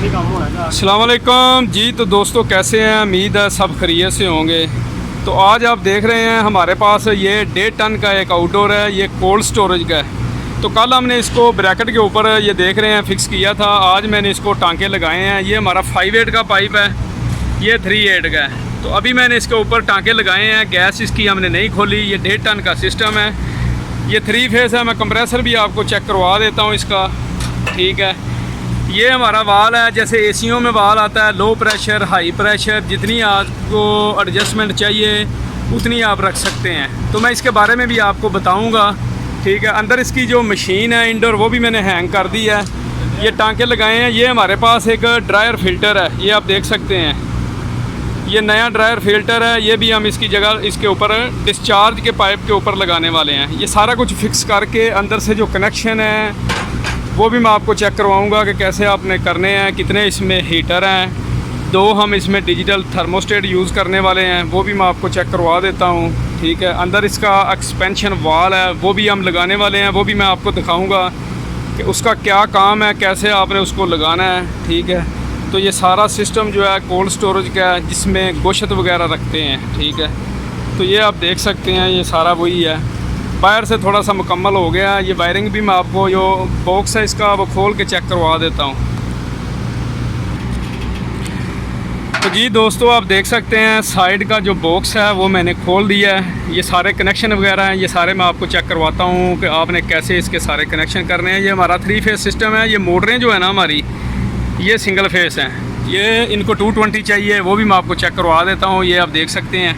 अस्सलाम वालेकुम जी। तो दोस्तों कैसे हैं, उम्मीद है सब खैरियत से होंगे। तो आज आप देख रहे हैं हमारे पास ये 1.5 टन का एक आउटडोर है, ये कोल्ड स्टोरेज का है। तो कल हमने इसको ब्रैकेट के ऊपर ये देख रहे हैं फिक्स किया था, आज मैंने इसको टांके लगाए हैं। ये हमारा 5/8 का पाइप है, ये 3/8 का है। तो अभी मैंने इसके ऊपर टांके लगाए हैं, गैस इसकी हमने नहीं खोली। ये 1.5 टन का सिस्टम है, ये 3 फेस है। मैं कंप्रेसर भी आपको चेक करवा देता हूँ इसका, ठीक है। ये हमारा वाल है, जैसे एसीओं में वाल आता है, लो प्रेशर हाई प्रेशर, जितनी आपको एडजस्टमेंट चाहिए उतनी आप रख सकते हैं। तो मैं इसके बारे में भी आपको बताऊंगा, ठीक है। अंदर इसकी जो मशीन है इंडोर, वो भी मैंने हैंग कर दी है। ये टांके लगाए हैं। ये हमारे पास एक ड्रायर फिल्टर है, ये आप देख सकते हैं। ये नया ड्रायर फिल्टर है, ये भी हम इसकी जगह इसके ऊपर डिस्चार्ज के पाइप के ऊपर लगाने वाले हैं। ये सारा कुछ फिक्स करके अंदर से जो कनेक्शन है वो भी मैं आपको चेक करवाऊंगा कि कैसे आपने करने हैं, कितने इसमें हीटर हैं। 2 हम इसमें डिजिटल थर्मोस्टेट यूज़ करने वाले हैं, वो भी मैं आपको चेक करवा देता हूँ, ठीक है। अंदर इसका एक्सपेंशन वाल है, वो भी हम लगाने वाले हैं, वो भी मैं आपको दिखाऊंगा कि उसका क्या काम है, कैसे आपने उसको लगाना है, ठीक है। तो ये सारा सिस्टम जो है कोल्ड स्टोरेज का है, जिसमें गोश्त वगैरह रखते हैं, ठीक है। तो ये आप देख सकते हैं, ये सारा वही है। बाहर से थोड़ा सा मुकम्मल हो गया। ये वायरिंग भी मैं आपको जो बॉक्स है इसका वो खोल के चेक करवा देता हूँ। तो जी दोस्तों, आप देख सकते हैं साइड का जो बॉक्स है वो मैंने खोल दिया है। ये सारे कनेक्शन वगैरह हैं, ये सारे मैं आपको चेक करवाता हूँ कि आपने कैसे इसके सारे कनेक्शन करने हैं। ये हमारा 3 फेस सिस्टम है। ये मोटरें जो है ना हमारी, ये सिंगल फेस हैं। ये इनको 220 चाहिए, वो भी मैं आपको चेक करवा देता हूँ। ये आप देख सकते हैं,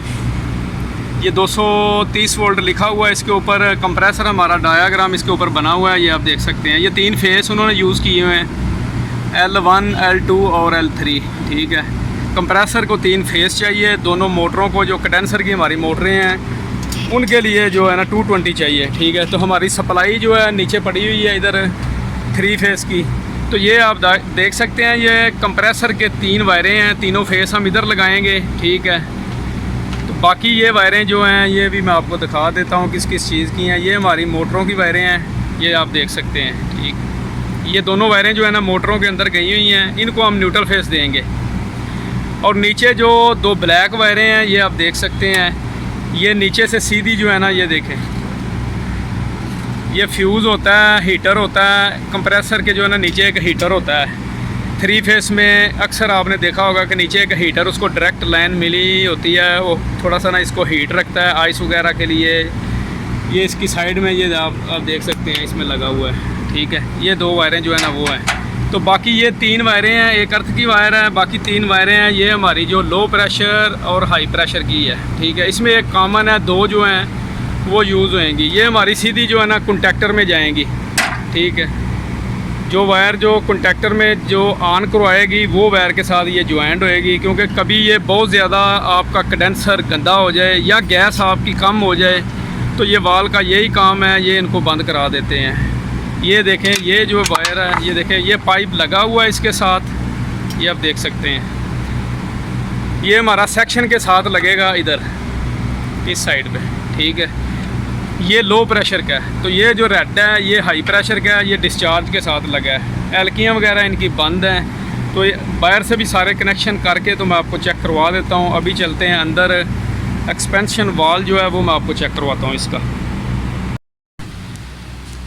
ये 230 वोल्ट लिखा हुआ है इसके ऊपर। कंप्रेसर हमारा डायाग्राम इसके ऊपर बना हुआ है, ये आप देख सकते हैं। ये 3 फेस उन्होंने यूज़ किए हुए हैं, L1 L2 और L3, ठीक है। कंप्रेसर को 3 फेस चाहिए। दोनों मोटरों को, जो कंडेंसर की हमारी मोटरें हैं उनके लिए जो है ना 220 चाहिए, ठीक है। तो हमारी सप्लाई जो है नीचे पड़ी हुई है इधर 3 फेस की। तो ये आप देख सकते हैं, ये कंप्रेसर के 3 वायरें हैं, तीनों फेस हम इधर लगाएंगे, ठीक है। बाकी ये वायरें जो हैं ये भी मैं आपको दिखा देता हूँ किस किस चीज़ की हैं। ये हमारी मोटरों की वायरें हैं, ये आप देख सकते हैं, ठीक। ये दोनों वायरें जो है ना मोटरों के अंदर गई हुई हैं, इनको हम न्यूट्रल फेस देंगे। और नीचे जो 2 ब्लैक वायरें हैं, ये आप देख सकते हैं। ये नीचे से सीधी जो है ना, ये देखें, ये फ्यूज़ होता है, हीटर होता है। कंप्रेसर के जो है ना नीचे एक हीटर होता है। 3 फेस में अक्सर आपने देखा होगा कि नीचे एक हीटर, उसको डायरेक्ट लाइन मिली होती है, वो थोड़ा सा ना इसको हीट रखता है आइस वगैरह के लिए। ये इसकी साइड में ये आप देख सकते हैं, इसमें लगा हुआ है, ठीक है। ये 2 वायरें जो है ना वो हैं। तो बाकी ये 3 वायरें हैं, एक अर्थ की वायर है, बाकी 3 वायरें हैं। ये हमारी जो लो प्रेशर और हाई प्रेशर की है, ठीक है। इसमें एक कॉमन है, 2 जो हैं वो यूज़ होएंगी। ये हमारी सीधी जो है ना कॉन्टैक्टर में जाएंगी, ठीक है। जो वायर जो कॉन्टैक्टर में जो ऑन करवाएगी वो वायर के साथ ये ज्वाइंट होएगी, क्योंकि कभी ये बहुत ज़्यादा आपका कंडेंसर गंदा हो जाए या गैस आपकी कम हो जाए तो ये वाल का यही काम है, ये इनको बंद करा देते हैं। ये देखें, ये जो वायर है, ये देखें, ये पाइप लगा हुआ है इसके साथ, ये आप देख सकते हैं। ये हमारा सेक्शन के साथ लगेगा इधर इस साइड पे, ठीक है। ये लो प्रेशर का है। तो ये जो रेड है ये हाई प्रेशर का है, ये डिस्चार्ज के साथ लगा है। एलकियाँ वगैरह इनकी बंद हैं। तो ये बाहर से भी सारे कनेक्शन करके तो मैं आपको चेक करवा देता हूँ। अभी चलते हैं अंदर, एक्सपेंशन वाल जो है वो मैं आपको चेक करवाता हूँ इसका।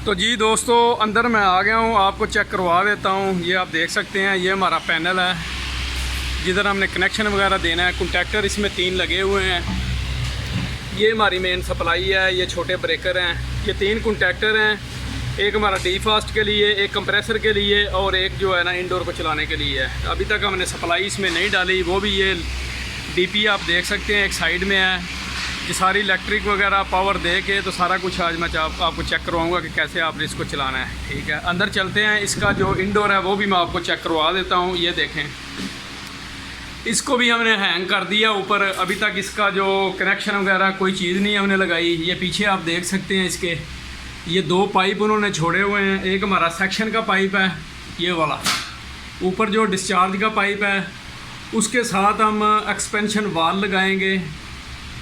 तो जी दोस्तों, अंदर मैं आ गया हूँ, आपको चेक करवा देता हूँ। ये आप देख सकते हैं, ये हमारा पैनल है जिधर हमने कनेक्शन वगैरह देना है। कॉन्टैक्टर इसमें 3 लगे हुए हैं। ये हमारी मेन सप्लाई है, ये छोटे ब्रेकर हैं। ये 3 कॉन्टैक्टर हैं, एक हमारा डी फास्ट के लिए, एक कंप्रेसर के लिए और एक जो है ना इंडोर को चलाने के लिए है। अभी तक हमने सप्लाई इसमें नहीं डाली, वो भी ये डीपी आप देख सकते हैं एक साइड में है। ये सारी इलेक्ट्रिक वगैरह पावर दे के तो सारा कुछ आज मैं आपको चेक करवाऊँगा कि कैसे आपने इसको चलाना है, ठीक है। अंदर चलते हैं, इसका जो इंडोर है वो भी मैं आपको चेक करवा देता हूँ। ये देखें, इसको भी हमने हैंग कर दिया ऊपर। अभी तक इसका जो कनेक्शन वगैरह कोई चीज़ नहीं हमने लगाई। ये पीछे आप देख सकते हैं इसके, ये 2 पाइप उन्होंने छोड़े हुए हैं। एक हमारा सेक्शन का पाइप है, ये वाला। ऊपर जो डिस्चार्ज का पाइप है उसके साथ हम एक्सपेंशन वाल लगाएंगे।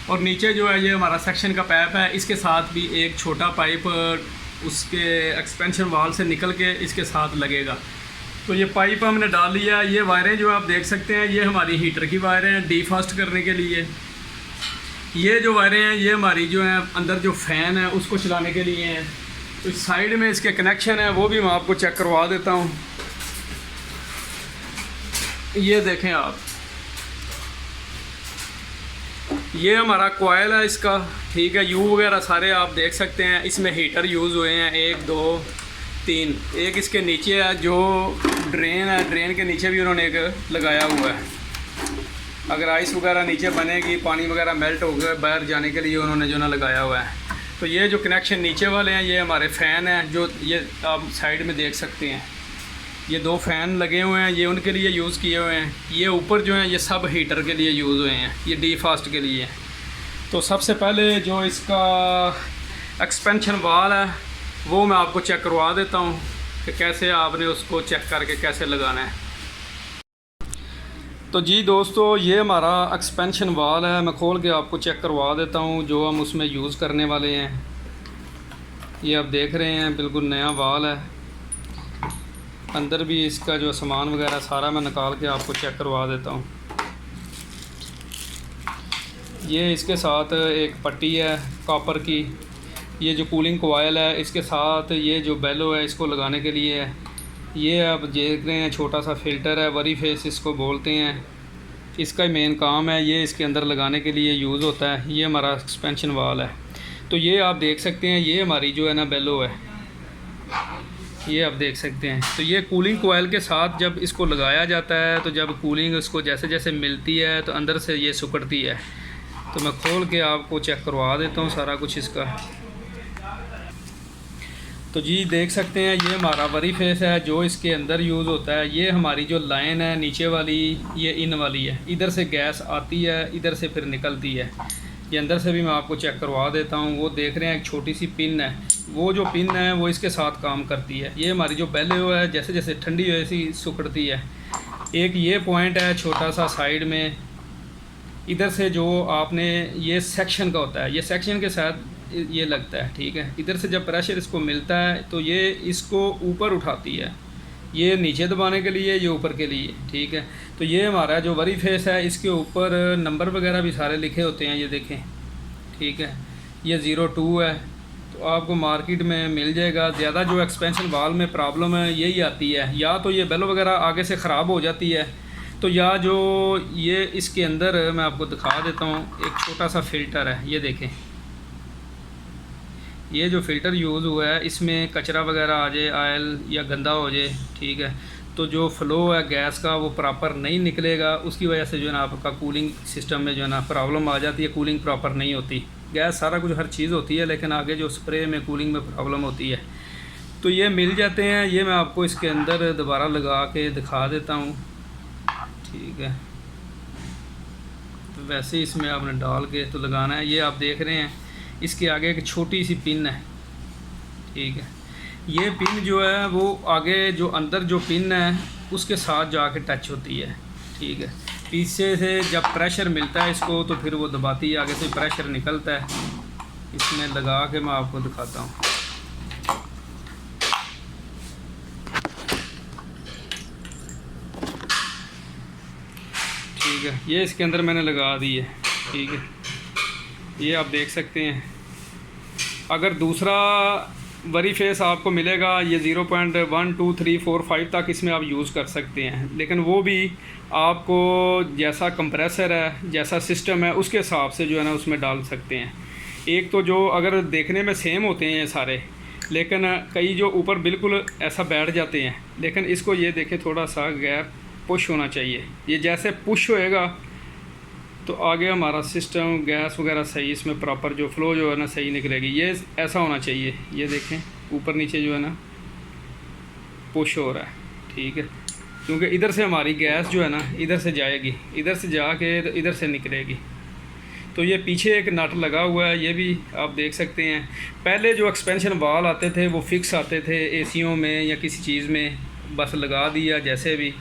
और नीचे जो है ये हमारा सेक्शन का पाइप है, इसके साथ भी एक छोटा पाइप उसके एक्सपेंशन वाल से निकल के इसके साथ लगेगा। तो ये पाइप हमने डाल लिया। ये वायरें जो आप देख सकते हैं ये हमारी हीटर की वायरें हैं डीफास्ट करने के लिए। ये जो वायरें हैं ये हमारी जो हैं अंदर जो फ़ैन है उसको चलाने के लिए हैं। तो साइड में इसके कनेक्शन है वो भी मैं आपको चेक करवा देता हूँ। ये देखें आप, ये हमारा कोयल है इसका, ठीक है। यू वगैरह सारे आप देख सकते हैं। इसमें हीटर यूज़ हुए हैं 1 2 3। एक इसके नीचे है जो ड्रेन है, ड्रेन के नीचे भी उन्होंने एक लगाया हुआ है। अगर आइस वगैरह नीचे बनेगी, पानी वगैरह मेल्ट हो गया, बाहर जाने के लिए उन्होंने जो ना लगाया हुआ है। तो ये जो कनेक्शन नीचे वाले हैं ये हमारे फ़ैन हैं, जो ये आप साइड में देख सकते हैं। ये 2 फ़ैन लगे हुए हैं, ये उनके लिए यूज़ किए हुए हैं। ये ऊपर जो हैं ये सब हीटर के लिए यूज़ हुए हैं, ये डीफास्ट के लिए। तो सबसे पहले जो इसका एक्सपेंशन वाल है वो मैं आपको चेक करवा देता हूँ कि कैसे आपने उसको चेक करके कैसे लगाना है। तो जी दोस्तों, ये हमारा एक्सपेंशन वाल है। मैं खोल के आपको चेक करवा देता हूँ जो हम उसमें यूज़ करने वाले हैं। ये आप देख रहे हैं बिल्कुल नया वाल है। अंदर भी इसका जो सामान वगैरह सारा मैं निकाल के आपको चेक करवा देता हूँ। ये इसके साथ एक पट्टी है कॉपर की। ये जो कूलिंग कोयल है इसके साथ ये जो बेलो है इसको लगाने के लिए है। ये आप देख रहे हैं छोटा सा फ़िल्टर है, वरी फेस इसको बोलते हैं। इसका मेन काम है, ये इसके अंदर लगाने के लिए यूज़ होता है। ये हमारा एक्सपेंशन वाल है। तो ये आप देख सकते हैं ये हमारी जो है ना बेलो है, ये आप देख सकते हैं। तो ये कूलिंग कोयल के साथ जब इसको लगाया जाता है तो जब कूलिंग उसको जैसे जैसे मिलती है तो अंदर से ये सिकुड़ती है। तो मैं खोल के आपको चेक करवा देता हूँ सारा कुछ इसका। तो जी देख सकते हैं ये हमारा वरी फेस है जो इसके अंदर यूज़ होता है। ये हमारी जो लाइन है नीचे वाली ये इन वाली है। इधर से गैस आती है, इधर से फिर निकलती है। ये अंदर से भी मैं आपको चेक करवा देता हूँ। वो देख रहे हैं एक छोटी सी पिन है, वो जो पिन है वो इसके साथ काम करती है। ये हमारी जो पहले वो है जैसे जैसे ठंडी वैसी सिकुड़ती है। एक ये पॉइंट है छोटा सा साइड में, इधर से जो आपने ये सेक्शन का होता है, ये सेक्शन के साथ ये लगता है, ठीक है। इधर से जब प्रेशर इसको मिलता है तो ये इसको ऊपर उठाती है, ये नीचे दबाने के लिए, ये ऊपर के लिए, ठीक है। तो ये हमारा जो वरी फेस है इसके ऊपर नंबर वगैरह भी सारे लिखे होते हैं, ये देखें, ठीक है। ये 02 है, तो आपको मार्केट में मिल जाएगा। ज़्यादा जो एक्सपेंशन वाल में प्रॉब्लम है यही आती है, या तो ये बेलो वगैरह आगे से ख़राब हो जाती है, तो या जो ये इसके अंदर मैं आपको दिखा देता हूँ एक छोटा सा फ़िल्टर है, ये देखें। ये जो फ़िल्टर यूज़ हुआ है इसमें कचरा वगैरह आ जाए, ऑयल या गंदा हो जाए, ठीक है, तो जो फ़्लो है गैस का वो प्रॉपर नहीं निकलेगा। उसकी वजह से जो है ना आपका कूलिंग सिस्टम में जो है ना प्रॉब्लम आ जाती है, कूलिंग प्रॉपर नहीं होती। गैस सारा कुछ हर चीज़ होती है, लेकिन आगे जो स्प्रे में कूलिंग में प्रॉब्लम होती है। तो ये मिल जाते हैं, ये मैं आपको इसके अंदर दोबारा लगा के दिखा देता हूँ, ठीक है। तो वैसे इसमें आपने डाल के तो लगाना है। ये आप देख रहे हैं इसके आगे एक छोटी सी पिन है, ठीक है। ये पिन जो है वो आगे जो अंदर जो पिन है उसके साथ जाके टच होती है, ठीक है। पीछे से जब प्रेशर मिलता है इसको तो फिर वो दबाती है, आगे से प्रेशर निकलता है। इसमें लगा के मैं आपको दिखाता हूँ। ठीक है, ये इसके अंदर मैंने लगा दी है, ठीक है। ये आप देख सकते हैं। अगर दूसरा वरी फेस आपको मिलेगा ये 0.1 2 3 4 5 तक इसमें आप यूज़ कर सकते हैं, लेकिन वो भी आपको जैसा कंप्रेसर है, जैसा सिस्टम है उसके हिसाब से जो है ना उसमें डाल सकते हैं। एक तो जो अगर देखने में सेम होते हैं ये सारे, लेकिन कई जो ऊपर बिल्कुल ऐसा बैठ जाते हैं, लेकिन इसको ये देखें थोड़ा सा गैप पुश होना चाहिए। ये जैसे पुश होएगा तो आगे हमारा सिस्टम गैस वगैरह सही इसमें प्रॉपर जो फ़्लो जो है ना सही निकलेगी। ये ऐसा होना चाहिए, ये देखें ऊपर नीचे जो है ना पुश हो रहा है, ठीक है। क्योंकि इधर से हमारी गैस जो है ना इधर से जाएगी, इधर से जाके तो इधर से निकलेगी। तो ये पीछे एक नट लगा हुआ है, ये भी आप देख सकते हैं। पहले जो एक्सपेंशन वाल आते थे वो फिक्स आते थे एसीओं में या किसी चीज़ में, बस लगा दिया जैसे भी।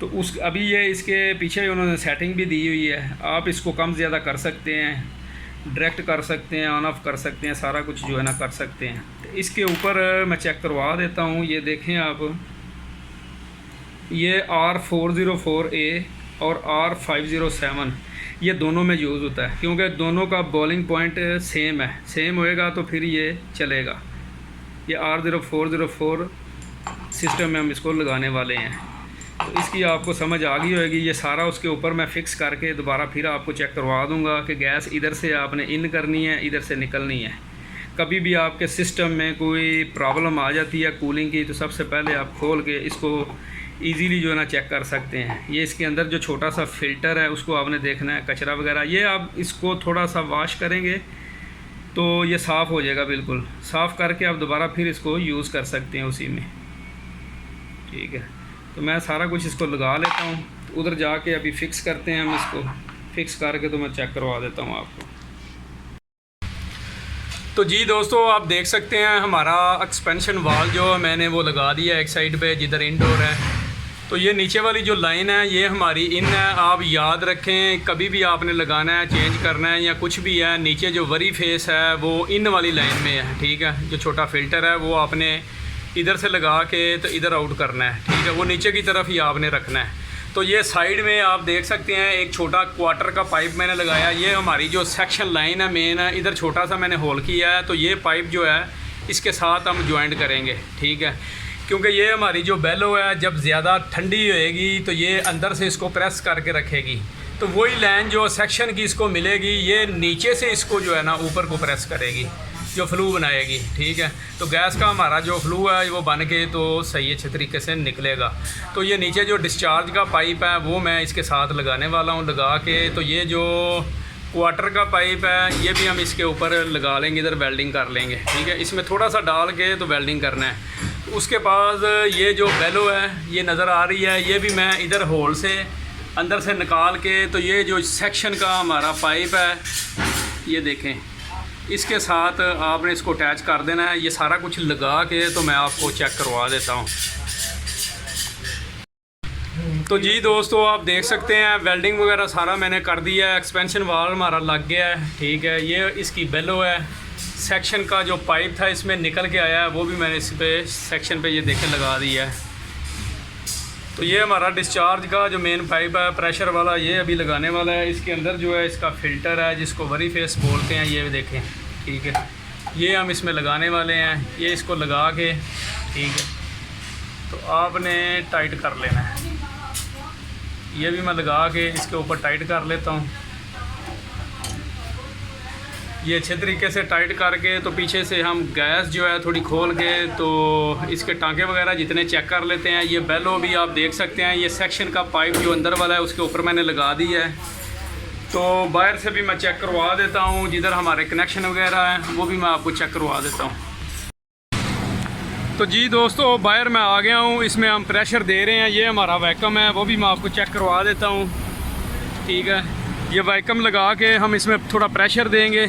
तो उस अभी ये इसके पीछे उन्होंने सेटिंग भी दी हुई है, आप इसको कम ज़्यादा कर सकते हैं, डायरेक्ट कर सकते हैं, ऑन ऑफ कर सकते हैं, सारा कुछ जो है ना कर सकते हैं। तो इसके ऊपर मैं चेक करवा देता हूँ, ये देखें आप, ये R404A और R507 ये दोनों में यूज़ होता है, क्योंकि दोनों का बॉलिंग पॉइंट सेम है। सेम होएगा तो फिर ये चलेगा। ये R0404 सिस्टम में हम इसको लगाने वाले हैं। तो इसकी आपको समझ आ गई होगी। ये सारा उसके ऊपर मैं फ़िक्स करके दोबारा फिर आपको चेक करवा दूंगा कि गैस इधर से आपने इन करनी है, इधर से निकलनी है। कभी भी आपके सिस्टम में कोई प्रॉब्लम आ जाती है कूलिंग की, तो सबसे पहले आप खोल के इसको इजीली जो है ना चेक कर सकते हैं। ये इसके अंदर जो छोटा सा फ़िल्टर है उसको आपने देखना है, कचरा वगैरह। ये आप इसको थोड़ा सा वॉश करेंगे तो ये साफ़ हो जाएगा। बिल्कुल साफ़ करके आप दोबारा फिर इसको यूज़ कर सकते हैं उसी में। ठीक है, तो मैं सारा कुछ इसको लगा लेता हूँ। तो उधर जाके अभी फ़िक्स करते हैं हम इसको। फ़िक्स करके तो मैं चेक करवा देता हूँ आपको। तो जी दोस्तों, आप देख सकते हैं हमारा एक्सपेंशन वाल जो मैंने वो लगा दिया एक साइड पे जिधर इंडोर है। तो ये नीचे वाली जो लाइन है ये हमारी इन है। आप याद रखें, कभी भी आपने लगाना है, चेंज करना है या कुछ भी है, नीचे जो वरी फेस है वो इन वाली लाइन में है। ठीक है, जो छोटा फ़िल्टर है वो आपने इधर से लगा के तो इधर आउट करना है। ठीक है, वो नीचे की तरफ ही आपने रखना है। तो ये साइड में आप देख सकते हैं एक छोटा क्वार्टर का पाइप मैंने लगाया। ये हमारी जो सेक्शन लाइन है मेन है, इधर छोटा सा मैंने होल किया है। तो ये पाइप जो है इसके साथ हम ज्वाइंट करेंगे। ठीक है, क्योंकि ये हमारी जो बेलो है जब ज़्यादा ठंडी होएगी तो ये अंदर से इसको प्रेस करके रखेगी। तो वही लाइन जो सेक्शन की इसको मिलेगी ये नीचे से इसको जो है ना ऊपर को प्रेस करेगी, जो फ्लू बनाएगी। ठीक है, तो गैस का हमारा जो फ्लू है वो बन के तो सही अच्छे तरीके से निकलेगा। तो ये नीचे जो डिस्चार्ज का पाइप है वो मैं इसके साथ लगाने वाला हूँ। लगा के तो ये जो क्वार्टर का पाइप है ये भी हम इसके ऊपर लगा लेंगे, इधर वेल्डिंग कर लेंगे। ठीक है, इसमें थोड़ा सा डाल के तो वेल्डिंग करना है। तो उसके बाद ये जो बेलो है ये नज़र आ रही है, ये भी मैं इधर होल से अंदर से निकाल के तो ये जो सेक्शन का हमारा पाइप है ये देखें, इसके साथ आपने इसको अटैच कर देना है। ये सारा कुछ लगा के तो मैं आपको चेक करवा देता हूँ। तो जी दोस्तों, आप देख सकते हैं वेल्डिंग वगैरह सारा मैंने कर दिया है। एक्सपेंशन वाल हमारा लग गया है। ठीक है, ये इसकी बेलो है। सेक्शन का जो पाइप था इसमें निकल के आया है, वो भी मैंने इस पे सेक्शन पे ये देखें लगा दिया है। तो ये हमारा डिस्चार्ज का जो मेन पाइप है प्रेशर वाला, ये अभी लगाने वाला है। इसके अंदर जो है इसका फ़िल्टर है जिसको वरी फेस बोलते हैं, ये देखें। ठीक है, ये हम इसमें लगाने वाले हैं। ये इसको लगा के ठीक है तो आपने टाइट कर लेना है। ये भी मैं लगा के इसके ऊपर टाइट कर लेता हूँ। ये अच्छे तरीके से टाइट करके तो पीछे से हम गैस जो है थोड़ी खोल के तो इसके टांके वगैरह जितने चेक कर लेते हैं। ये बेलो भी आप देख सकते हैं, ये सेक्शन का पाइप जो अंदर वाला है उसके ऊपर मैंने लगा दी है। तो बाहर से भी मैं चेक करवा देता हूँ, जिधर हमारे कनेक्शन वगैरह हैं वो भी मैं आपको चेक करवा देता हूँ। तो जी दोस्तों, बाहर मैं आ गया हूँ। इसमें हम प्रेशर दे रहे हैं। ये हमारा वैक्यूम है, वो भी मैं आपको चेक करवा देता हूँ। ठीक है, ये वैक्यूम लगा के हम इसमें थोड़ा प्रेशर देंगे।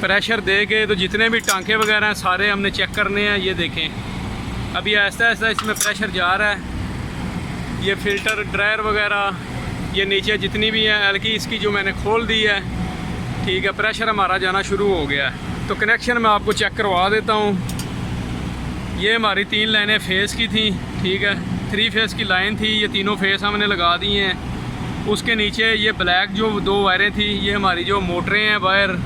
प्रेशर दे के तो जितने भी टांके वगैरह हैं सारे हमने चेक करने हैं। ये देखें, अभी ऐसा ऐसा इसमें प्रेशर जा रहा है। ये फ़िल्टर ड्रायर वगैरह ये नीचे जितनी भी हैं एलकी इसकी जो मैंने खोल दी है। ठीक है, प्रेशर हमारा जाना शुरू हो गया है। तो कनेक्शन मैं आपको चेक करवा देता हूँ। ये हमारी 3 लाइनें फेस की थी। ठीक है, 3 फेस की लाइन थी। ये तीनों फेस हमने लगा दी हैं। उसके नीचे ये ब्लैक जो 2 वायरें थी, ये हमारी जो मोटरें हैं वायर,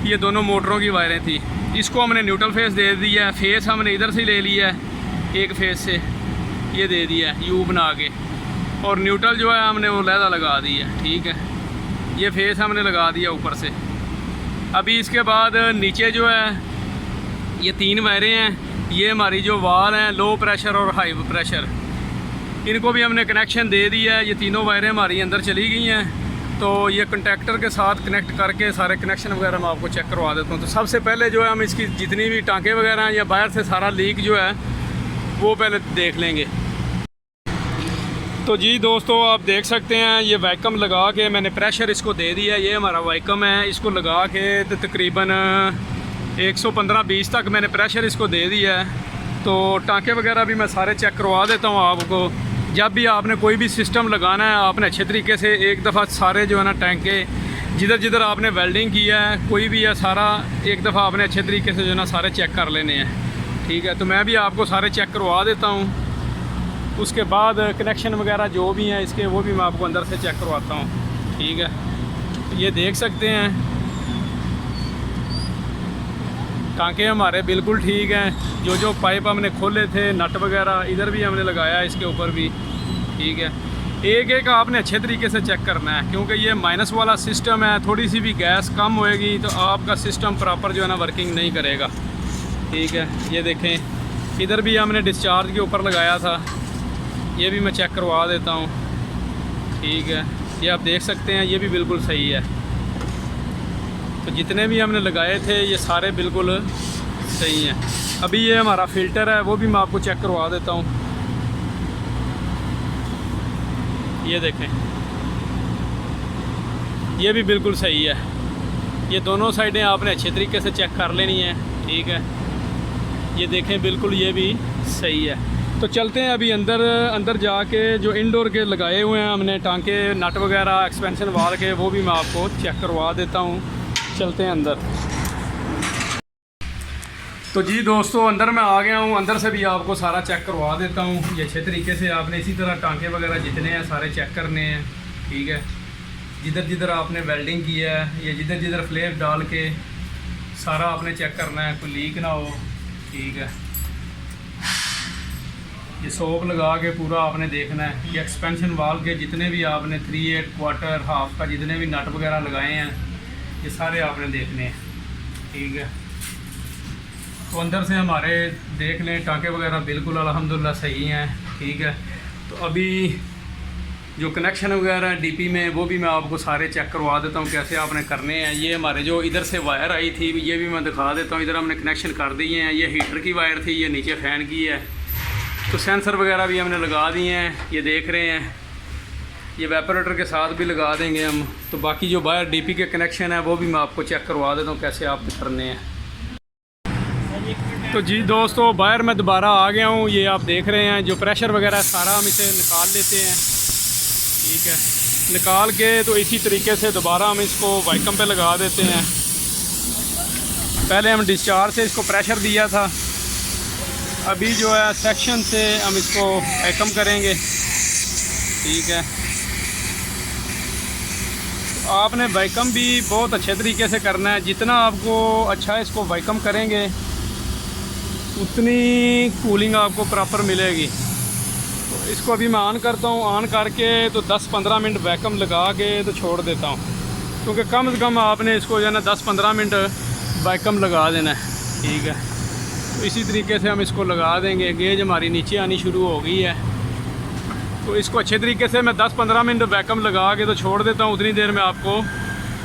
ये दोनों मोटरों की वायरें थी। इसको हमने न्यूट्रल फेस दे दिया है। फेस हमने इधर से ले लिया है, एक फेस से ये दे दिया है यू बना के, और न्यूट्रल जो है हमने वो लहदा लगा दी है। ठीक है, ये फेस हमने लगा दिया ऊपर से। अभी इसके बाद नीचे जो है ये 3 वायरें हैं। ये हमारी जो वाल हैं लो प्रेशर और हाई प्रेशर, इनको भी हमने कनेक्शन दे दिया है। ये तीनों वायरें हमारी अंदर चली गई हैं। तो ये कंटेक्टर के साथ कनेक्ट करके सारे कनेक्शन वगैरह मैं आपको चेक करवा देता हूँ। तो सबसे पहले जो है हम इसकी जितनी भी टांके वगैरह हैं या बाहर से सारा लीक जो है वो पहले देख लेंगे। तो जी दोस्तों, आप देख सकते हैं ये वैक्यूम लगा के मैंने प्रेशर इसको दे दिया। ये हमारा वैक्यूम है, इसको लगा के तो तकरीबन 115-120 तक मैंने प्रेशर इसको दे दिया है। तो टांके वगैरह भी मैं सारे चेक करवा देता हूँ आपको। जब भी आपने कोई भी सिस्टम लगाना है आपने अच्छे तरीके से एक दफ़ा सारे जो है ना टैंके जिधर जिधर आपने वेल्डिंग किया है कोई भी है सारा एक दफ़ा आपने अच्छे तरीके से जो है ना सारे चेक कर लेने हैं। ठीक है, तो मैं भी आपको सारे चेक करवा देता हूँ। उसके बाद कनेक्शन वगैरह जो भी हैं इसके वो भी मैं आपको अंदर से चेक करवाता हूँ। ठीक है, ये देख सकते हैं टांके हमारे बिल्कुल ठीक हैं। जो पाइप हमने खोले थे, नट वगैरह इधर भी हमने लगाया, इसके ऊपर भी ठीक है। एक एक आपने अच्छे तरीके से चेक करना है, क्योंकि ये माइनस वाला सिस्टम है। थोड़ी सी भी गैस कम होएगी तो आपका सिस्टम प्रॉपर जो है ना वर्किंग नहीं करेगा। ठीक है, ये देखें इधर भी हमने डिस्चार्ज के ऊपर लगाया था, ये भी मैं चेक करवा देता हूँ। ठीक है, ये आप देख सकते हैं, ये भी बिल्कुल सही है। तो जितने भी हमने लगाए थे ये सारे बिल्कुल सही हैं। अभी ये हमारा फ़िल्टर है, वो भी मैं आपको चेक करवा देता हूँ। ये देखें, ये भी बिल्कुल सही है। ये दोनों साइडें आपने अच्छे तरीके से चेक कर लेनी है। ठीक है, ये देखें बिल्कुल ये भी सही है। तो चलते हैं अभी अंदर जाके जो इंडोर के लगाए हुए हैं हमने टांके, नट वगैरह, एक्सपेंशन वाल के, वो भी मैं आपको चेक करवा देता हूँ। चलते हैं अंदर। तो जी दोस्तों, अंदर मैं आ गया हूँ। अंदर से भी आपको सारा चेक करवा देता हूँ। ये अच्छे तरीके से आपने इसी तरह टांके वगैरह जितने हैं सारे चेक करने हैं। ठीक है, जिधर जिधर आपने वेल्डिंग की है या जिधर जिधर फ्लेम डाल के सारा आपने चेक करना है, कोई लीक ना हो। ठीक है, ये सोप लगा के पूरा आपने देखना है। ये एक्सपेंशन वाल के जितने भी आपने 3/8, क्वार्टर, हाफ का जितने भी नट वगैरह लगाए हैं ये सारे आपने देखने हैं। ठीक है, तो अंदर से हमारे देख लें टांके वगैरह बिल्कुल अल्हम्दुलिल्लाह सही हैं। ठीक है, तो अभी जो कनेक्शन वगैरह है डीपी में वो भी मैं आपको सारे चेक करवा देता हूँ कैसे आपने करने हैं। ये हमारे जो इधर से वायर आई थी ये भी मैं दिखा देता हूँ। इधर हमने कनेक्शन कर दिए हैं। ये हीटर की वायर थी, ये नीचे फ़ैन की है। तो सेंसर वगैरह भी हमने लगा दिए हैं, ये देख रहे हैं। ये वेपोरेटर के साथ भी लगा देंगे हम। तो बाकी जो बाहर डीपी के कनेक्शन है वो भी मैं आपको चेक करवा देता हूँ कैसे आप करने हैं। तो जी दोस्तों, बाहर मैं दोबारा आ गया हूँ। ये आप देख रहे हैं जो प्रेशर वगैरह सारा हम इसे निकाल लेते हैं। ठीक है, निकाल के तो इसी तरीके से दोबारा हम इसको वाइकम पे लगा देते हैं। पहले हम डिस्चार्ज से इसको प्रेशर दिया था, अभी जो है सेक्शन से हम इसको वाइकम करेंगे। ठीक है, तो आपने वाइकम भी बहुत अच्छे तरीके से करना है। जितना आपको अच्छा इसको वाइकम करेंगे उतनी कूलिंग आपको प्रॉपर मिलेगी। तो इसको अभी मैं ऑन करता हूँ। ऑन करके तो 10-15 मिनट वैक्यूम लगा के तो छोड़ देता हूँ, क्योंकि कम से कम आपने इसको जो है ना 10-15 मिनट वैक्यूम लगा देना है। ठीक है, तो इसी तरीके से हम इसको लगा देंगे। गेज हमारी नीचे आनी शुरू हो गई है, तो इसको अच्छे तरीके से मैं 10-15 मिनट वैक्यूम लगा के तो छोड़ देता हूँ। उतनी देर में आपको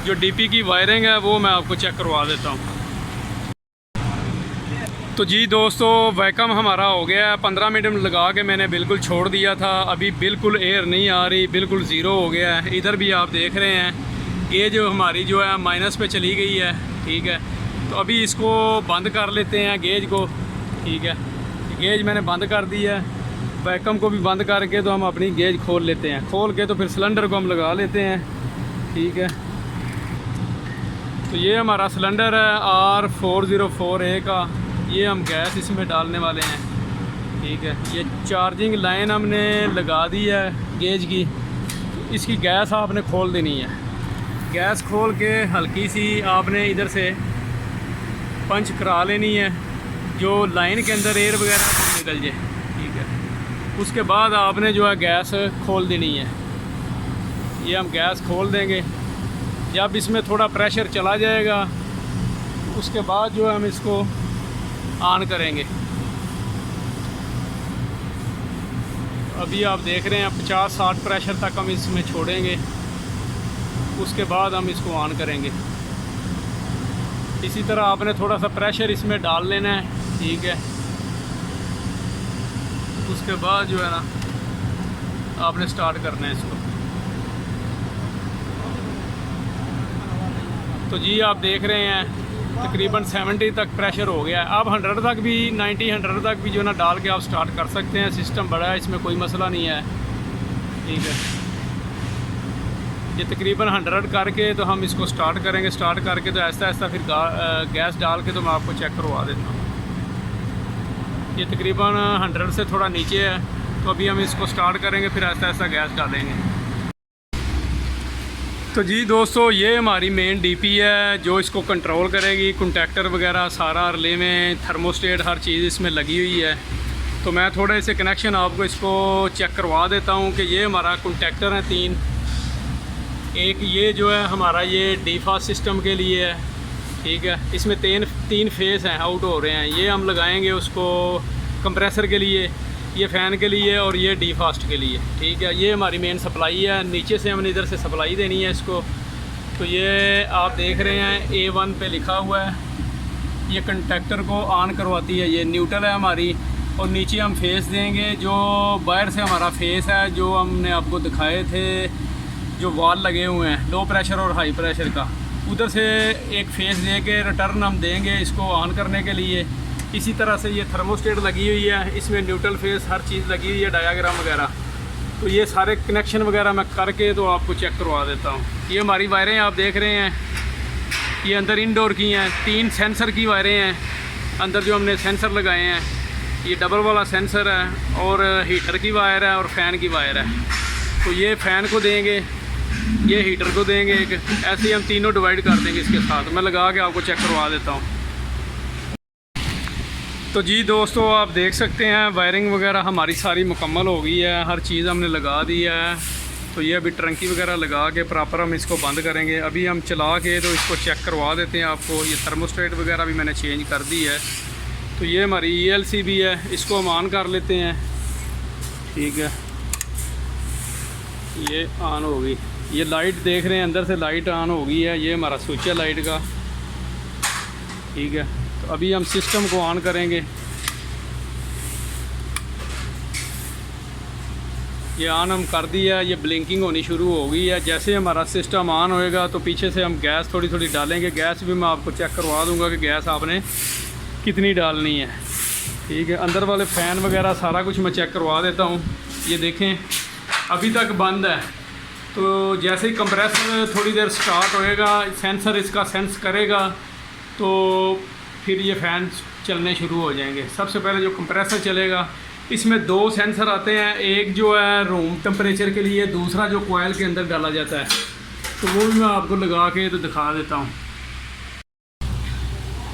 जो डीपी की वायरिंग है वो मैं आपको चेक करवा देता हूँ। तो जी दोस्तों, वैक्यूम हमारा हो गया है। 15 मिनट लगा के मैंने बिल्कुल छोड़ दिया था। अभी बिल्कुल एयर नहीं आ रही, बिल्कुल ज़ीरो हो गया है। इधर भी आप देख रहे हैं गेज हमारी जो है माइनस पे चली गई है। ठीक है, तो अभी इसको बंद कर लेते हैं गेज को। ठीक है, गेज मैंने बंद कर दी है। वैक्यूम को भी बंद करके तो हम अपनी गेज खोल लेते हैं। खोल के तो फिर सिलेंडर को हम लगा लेते हैं। ठीक है, तो ये हमारा सिलेंडर है R404A का। ये हम गैस इसमें डालने वाले हैं। ठीक है, ये चार्जिंग लाइन हमने लगा दी है गेज की। इसकी गैस आपने खोल देनी है। गैस खोल के हल्की सी आपने इधर से पंच करा लेनी है, जो लाइन के अंदर एयर वगैरह निकल जाए। ठीक है, उसके बाद आपने जो है गैस खोल देनी है। ये हम गैस खोल देंगे। जब इसमें थोड़ा प्रेशर चला जाएगा उसके बाद जो है हम इसको ऑन करेंगे। अभी आप देख रहे हैं 50-60 प्रेशर तक हम इसमें छोड़ेंगे, उसके बाद हम इसको ऑन करेंगे। इसी तरह आपने थोड़ा सा प्रेशर इसमें डाल लेना है। ठीक है, उसके बाद जो है ना आपने स्टार्ट करना है इसको। तो जी आप देख रहे हैं तकरीबन 70 तक प्रेशर हो गया है। अब 100 तक भी 90-100 तक भी जो है ना डाल के आप स्टार्ट कर सकते हैं। सिस्टम बड़ा है, इसमें कोई मसला नहीं है। ठीक है, ये तकरीबन 100 करके तो हम इसको स्टार्ट करेंगे। स्टार्ट करके तो ऐसा ऐसा फिर गैस डाल के तो मैं आपको चेक करवा देता हूँ। ये तकरीबन 100 से थोड़ा नीचे है, तो अभी हम इसको स्टार्ट करेंगे, फिर ऐसा ऐसा गैस डालेंगे। तो जी दोस्तों, ये हमारी मेन डीपी है जो इसको कंट्रोल करेगी। कॉन्टैक्टर वगैरह सारा रिले में, थर्मोस्टेट हर चीज़ इसमें लगी हुई है। तो मैं थोड़े से कनेक्शन आपको इसको चेक करवा देता हूँ कि ये हमारा कॉन्टैक्टर है 3। एक ये जो है हमारा ये डीफास्ट सिस्टम के लिए है, ठीक है। इसमें तीन फेस हैं, आउट हो रहे हैं। ये हम लगाएंगे उसको कंप्रेसर के लिए, ये फ़ैन के लिए और ये डीफास्ट के लिए, ठीक है। ये हमारी मेन सप्लाई है। नीचे से हमने इधर से सप्लाई देनी है इसको। तो ये आप देख रहे हैं A1 पे लिखा हुआ है, ये कंटैक्टर को ऑन करवाती है। ये न्यूट्रल है हमारी, और नीचे हम फेस देंगे। जो बाहर से हमारा फेस है जो हमने आपको दिखाए थे, जो वाल लगे हुए हैं लो प्रेशर और हाई प्रेशर का, उधर से एक फेस दे के रिटर्न हम देंगे इसको ऑन करने के लिए। इसी तरह से ये थर्मोस्टेट लगी हुई है, इसमें न्यूट्रल फेस हर चीज़ लगी हुई है, डायाग्राम वगैरह। तो ये सारे कनेक्शन वगैरह मैं करके तो आपको चेक करवा देता हूँ। ये हमारी वायरें आप देख रहे हैं, ये अंदर इनडोर की हैं। 3 सेंसर की वायरें हैं अंदर जो हमने सेंसर लगाए हैं। ये डबल वाला सेंसर है, और हीटर की वायर है, और फ़ैन की वायर है। तो ये फ़ैन को देंगे, ये हीटर को देंगे एक, ऐसे ही हम तीनों डिवाइड कर देंगे इसके साथ। मैं लगा के आपको चेक करवा देता हूँ। तो जी दोस्तों, आप देख सकते हैं वायरिंग वगैरह हमारी सारी मुकम्मल हो गई है, हर चीज़ हमने लगा दी है। तो ये अभी टंकी वगैरह लगा के प्रॉपर हम इसको बंद करेंगे। अभी हम चला के तो इसको चेक करवा देते हैं आपको। ये थर्मोस्टेट वगैरह भी मैंने चेंज कर दी है। तो ये हमारी ELC भी है, इसको हम ऑन कर लेते हैं, ठीक है। ये ऑन हो गई। ये लाइट देख रहे हैं अंदर से लाइट ऑन हो गई है। ये हमारा स्विच है लाइट का, ठीक है। तो अभी हम सिस्टम को ऑन करेंगे। ये ऑन हम कर दिया, ये ब्लिंकिंग होनी शुरू हो गई है। जैसे हमारा सिस्टम ऑन होएगा तो पीछे से हम गैस थोड़ी थोड़ी डालेंगे। गैस भी मैं आपको चेक करवा दूंगा कि गैस आपने कितनी डालनी है, ठीक है। अंदर वाले फ़ैन वगैरह सारा कुछ मैं चेक करवा देता हूँ। ये देखें अभी तक बंद है। तो जैसे ही कंप्रेसर थोड़ी देर स्टार्ट होएगा, सेंसर इसका सेंस करेगा, तो फिर ये फ़ैन चलने शुरू हो जाएंगे। सबसे पहले जो कंप्रेसर चलेगा, इसमें 2 सेंसर आते हैं। एक जो है रूम टेम्परेचर के लिए, दूसरा जो कोयल के अंदर डाला जाता है। तो वो भी मैं आपको लगा के तो दिखा देता हूँ।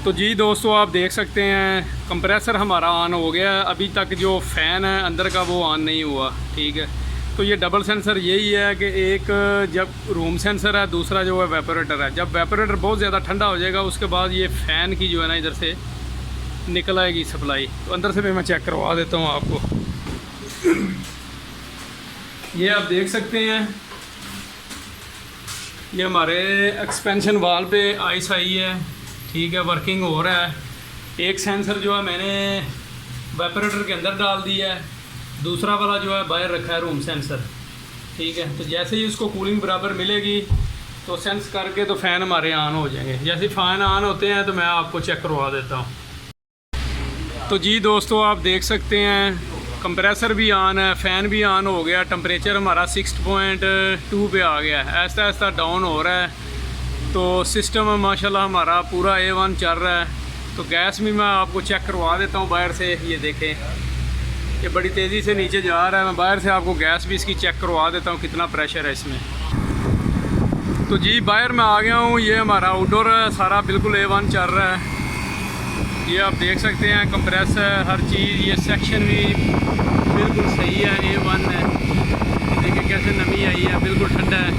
तो जी दोस्तों, आप देख सकते हैं कंप्रेसर हमारा ऑन हो गया है। अभी तक जो फ़ैन है अंदर का वो ऑन नहीं हुआ, ठीक है। तो ये डबल सेंसर यही है कि एक जब रूम सेंसर है, दूसरा जो है वेपोरेटर है। जब वेपोरेटर बहुत ज़्यादा ठंडा हो जाएगा उसके बाद ये फ़ैन की जो है ना इधर से निकल आएगी सप्लाई। तो अंदर से भी मैं चेक करवा देता हूँ आपको। ये आप देख सकते हैं, ये हमारे एक्सपेंशन वाल पे आइस आई है, ठीक है, वर्किंग हो रहा है। एक सेंसर जो है मैंने वेपोरेटर के अंदर डाल दिया है, दूसरा वाला जो है बाहर रखा है रूम सेंसर, ठीक है। तो जैसे ही उसको कूलिंग बराबर मिलेगी तो सेंस करके तो फ़ैन हमारे ऑन हो जाएंगे। जैसे फ़ैन ऑन होते हैं तो मैं आपको चेक करवा देता हूँ। तो जी दोस्तों, आप देख सकते हैं कंप्रेसर भी ऑन है, फ़ैन भी ऑन हो गया। टेम्परेचर हमारा 6.2 पे आ गया है, ऐसा ऐसा डाउन हो रहा है। तो सिस्टम माशाल्लाह हमारा पूरा A1 चल रहा है। तो गैस भी मैं आपको चेक करवा देता हूँ बाहर से। ये देखें, ये बड़ी तेज़ी से नीचे जा रहा है। मैं बाहर से आपको गैस भी इसकी चेक करवा देता हूँ कितना प्रेशर है इसमें। तो जी बाहर मैं आ गया हूँ। ये हमारा आउटडोर सारा बिल्कुल A1 चल रहा है। ये आप देख सकते हैं कंप्रेसर हर चीज़, ये सेक्शन भी बिल्कुल सही है, A1 है। देखिए कैसे नमी आई है, बिल्कुल ठंडा है।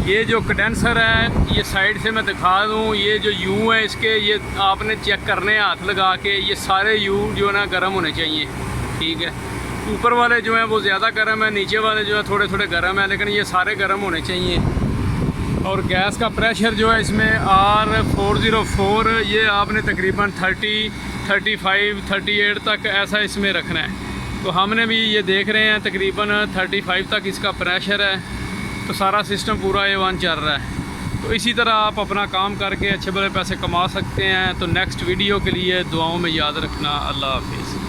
ये जो कंडेंसर है, ये साइड से मैं दिखा दूँ, ये जो यू है इसके, ये आपने चेक करने हाथ लगा के। ये सारे यू जो है ना गर्म होने चाहिए, ठीक है। ऊपर वाले जो हैं वो ज़्यादा गर्म है, नीचे वाले जो है थोड़े थोड़े गर्म है, लेकिन ये सारे गर्म होने चाहिए। और गैस का प्रेशर जो है इसमें R404, ये आपने तकरीबन 30, 35, 38 तक ऐसा इसमें रखना है। तो हमने भी ये देख रहे हैं तकरीबन 35 तक इसका प्रेशर है। तो सारा सिस्टम पूरा A1 चल रहा है। तो इसी तरह आप अपना काम करके अच्छे बड़े पैसे कमा सकते हैं। तो नेक्स्ट वीडियो के लिए दुआओं में याद रखना। अल्लाह हाफिज़।